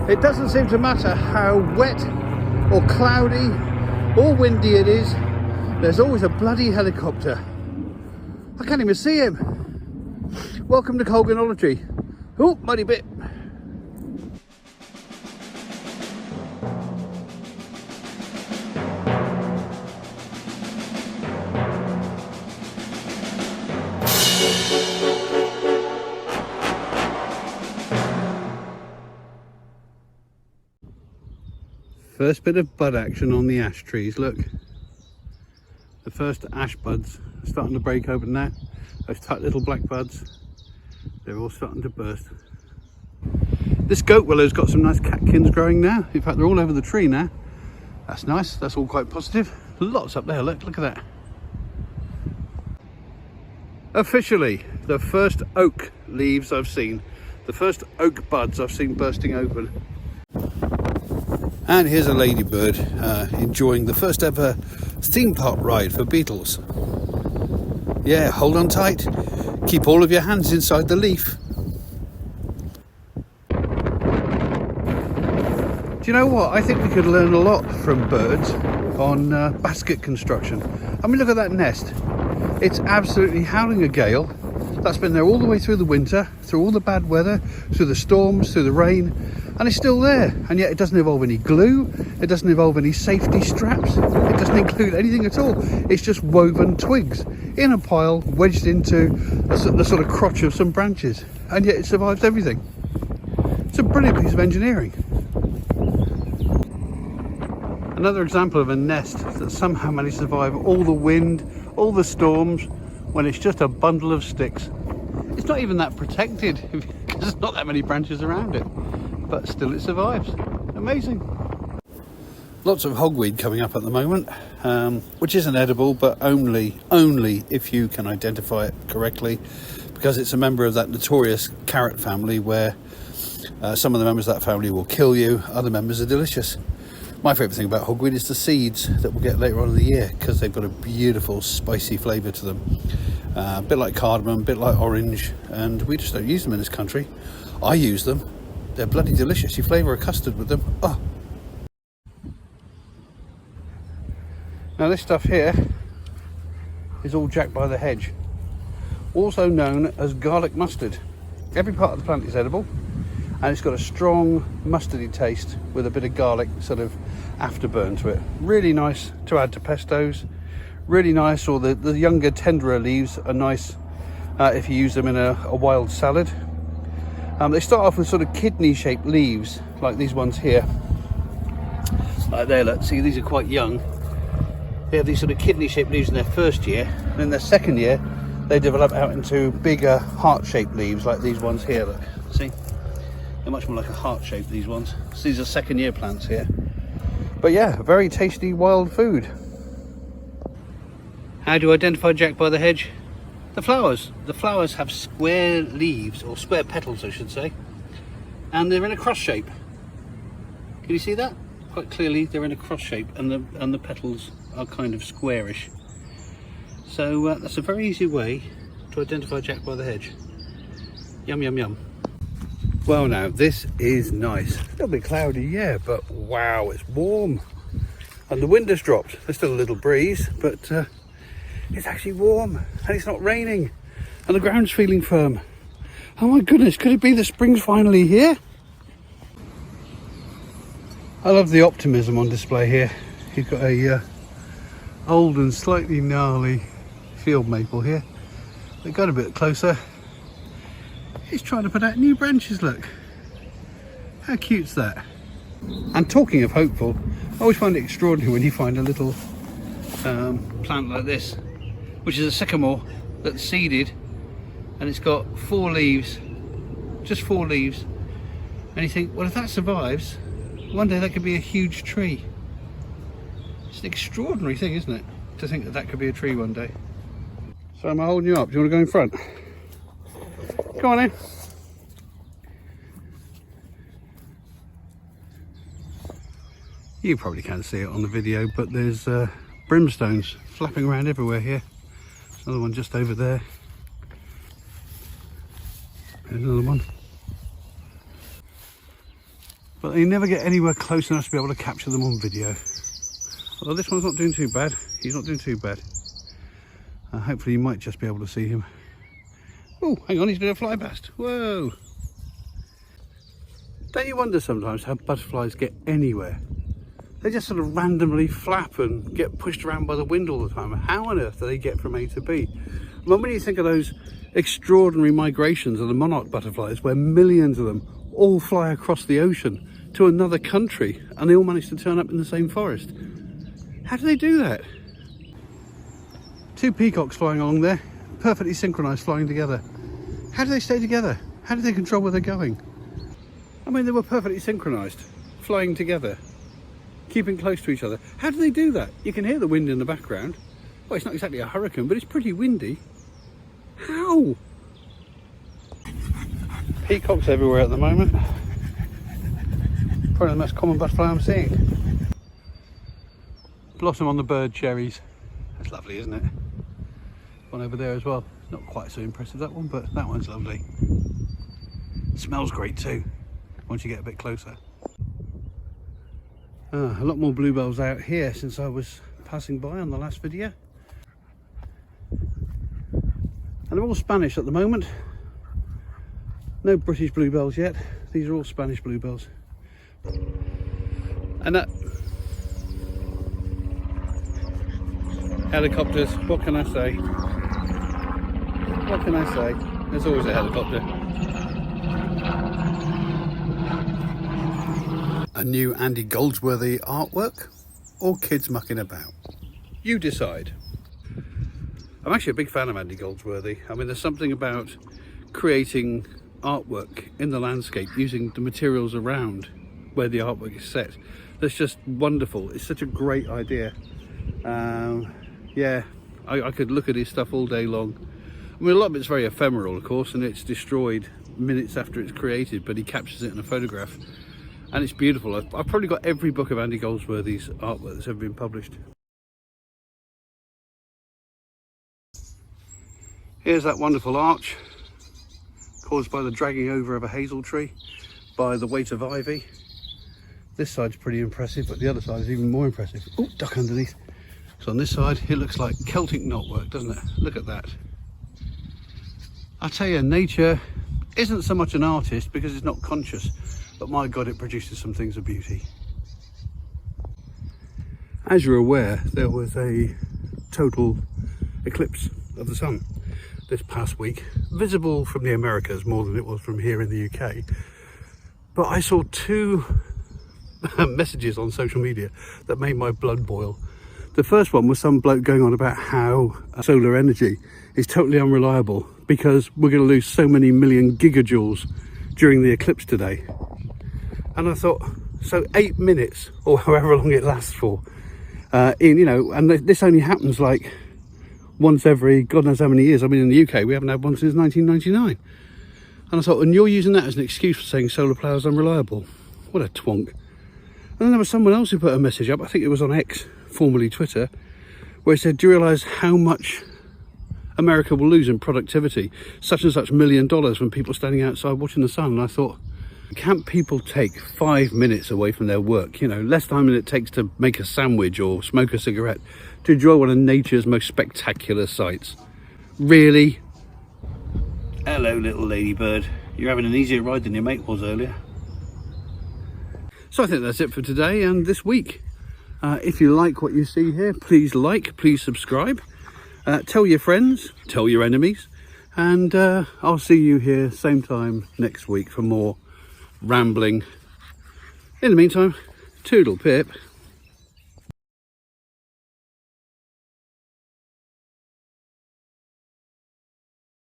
It doesn't seem to matter how wet or cloudy or windy it is, there's always a bloody helicopter. I can't even see him. Welcome to Colganology. Oh, muddy bit. First bit of bud action on the ash trees, look. The first ash buds are starting to break open now. Those tight little black buds, they're all starting to burst. This goat willow's got some nice catkins growing now. In fact, they're all over the tree now. That's nice, that's all quite positive. Lots up there, look at that. Officially, the first oak leaves I've seen, the first oak buds I've seen bursting open. And here's a ladybird enjoying the first ever theme park ride for beetles. Yeah, hold on tight. Keep all of your hands inside the leaf. Do you know what? I think we could learn a lot from birds on basket construction. I mean, look at that nest. It's absolutely howling a gale. That's been there all the way through the winter, through all the bad weather, through the storms, through the rain. And it's still there, and yet it doesn't involve any glue, it doesn't involve any safety straps, it doesn't include anything at all. It's just woven twigs in a pile, wedged into the sort of crotch of some branches, and yet it survives everything. It's a brilliant piece of engineering. Another example of a nest that somehow managed to survive all the wind, all the storms, when it's just a bundle of sticks. It's not even that protected, because there's not that many branches around it. But still it survives. Amazing. Lots of hogweed coming up at the moment, which isn't edible, but only if you can identify it correctly, because it's a member of that notorious carrot family where some of the members of that family will kill you, other members are delicious. My favourite thing about hogweed is the seeds that we'll get later on in the year, because they've got a beautiful spicy flavour to them. A bit like cardamom, a bit like orange, and we just don't use them in this country. I use them. They're bloody delicious. You flavour a custard with them. Oh. Now this stuff here is all Jack by the Hedge, also known as garlic mustard. Every part of the plant is edible, and it's got a strong mustardy taste with a bit of garlic sort of afterburn to it. Really nice to add to pestos. Really nice, or the younger, tenderer leaves are nice if you use them in a wild salad. They start off with sort of kidney-shaped leaves, like these ones here. Like there, let's see, these are quite young. They have these sort of kidney-shaped leaves in their first year, and in their second year, they develop out into bigger heart-shaped leaves, like these ones here, look. See? They're much more like a heart shape, these ones. So these are second-year plants here. But yeah, very tasty wild food. How do you identify Jack by the Hedge? The flowers. The flowers have square leaves, or square petals I should say, and they're in a cross shape. Can you see that? Quite clearly they're in a cross shape, and the petals are kind of squarish. So that's a very easy way to identify Jack by the Hedge. Yum yum yum. Well now, this is nice. A little bit cloudy, yeah, but wow, it's warm. And the wind has dropped. There's still a little breeze, but it's actually warm, and it's not raining, and the ground's feeling firm. Oh my goodness, could it be the spring's finally here? I love the optimism on display here. You've got a old and slightly gnarly field maple here. They got a bit closer. It's trying to put out new branches, look. How cute's that? And talking of hopeful, I always find it extraordinary when you find a little plant like this, which is a sycamore that's seeded, and it's got 4 leaves, just 4 leaves, and you think, well, if that survives, one day that could be a huge tree. It's an extraordinary thing, isn't it, to think that that could be a tree one day. So am I holding you up? Do you want to go in front? Come on in. You probably can't see it on the video, but there's brimstones flapping around everywhere here. There's another one just over there. There's another one. but they never get anywhere close enough to be able to capture them on video. Although this one's not doing too bad. He's not doing too bad. Hopefully you might just be able to see him. Oh, hang on, he's doing a fly past. Whoa! Don't you wonder sometimes how butterflies get anywhere? They just sort of randomly flap and get pushed around by the wind all the time. How on earth do they get from A to B? Well, when you think of those extraordinary migrations of the monarch butterflies, where millions of them all fly across the ocean to another country and they all manage to turn up in the same forest. How do they do that? Two peacocks flying along there, perfectly synchronized, flying together. How do they stay together? How do they control where they're going? I mean, they were perfectly synchronized, flying together, keeping close to each other. How do they do that? You can hear the wind in the background. Well, it's not exactly a hurricane, but it's pretty windy. How? Peacocks everywhere at the moment. Probably the most common butterfly I'm seeing. Blossom on the bird cherries. That's lovely, isn't it? One over there as well. Not quite so impressive, that one, but that one's lovely. It smells great too, once you get a bit closer. A lot more bluebells out here since I was passing by on the last video. And they're all Spanish at the moment. No British bluebells yet. These are all Spanish bluebells. And that... helicopters, what can I say? What can I say? There's always a helicopter. A new Andy Goldsworthy artwork or kids mucking about? You decide. I'm actually a big fan of Andy Goldsworthy. I mean, there's something about creating artwork in the landscape using the materials around where the artwork is set that's just wonderful. It's such a great idea. Yeah, I could look at his stuff all day long. I mean, a lot of it's very ephemeral, of course, and it's destroyed minutes after it's created, but he captures it in a photograph and it's beautiful. I've probably got every book of Andy Goldsworthy's artwork that's ever been published. Here's that wonderful arch caused by the dragging over of a hazel tree by the weight of ivy. This side's pretty impressive, but the other side is even more impressive. Oh, duck underneath. So on this side it looks like Celtic knotwork, doesn't it? Look at that. I tell you, nature isn't so much an artist because it's not conscious, but my God, it produces some things of beauty. As you're aware, there was a total eclipse of the sun this past week, visible from the Americas more than it was from here in the UK. But I saw two messages on social media that made my blood boil. The first one was some bloke going on about how solar energy is totally unreliable because we're going to lose so many million gigajoules during the eclipse today. And I thought, so 8 minutes or however long it lasts for, and this only happens like once every God knows how many years. I mean, in the UK we haven't had one since 1999. And I thought, and you're using that as an excuse for saying solar power is unreliable? What a twonk. And then there was someone else who put a message up, I think it was on X, formerly Twitter, where he said, do you realise how much America will lose in productivity? Such and such $1 million from people standing outside watching the sun. And I thought, can't people take 5 minutes away from their work? You know, less time than it takes to make a sandwich or smoke a cigarette to enjoy one of nature's most spectacular sights. Really? Hello, little ladybird. You're having an easier ride than your mate was earlier. So I think that's it for today and this week. If you like what you see here, please like, please subscribe. Tell your friends, tell your enemies. And I'll see you here same time next week for more rambling. In the meantime, toodle pip.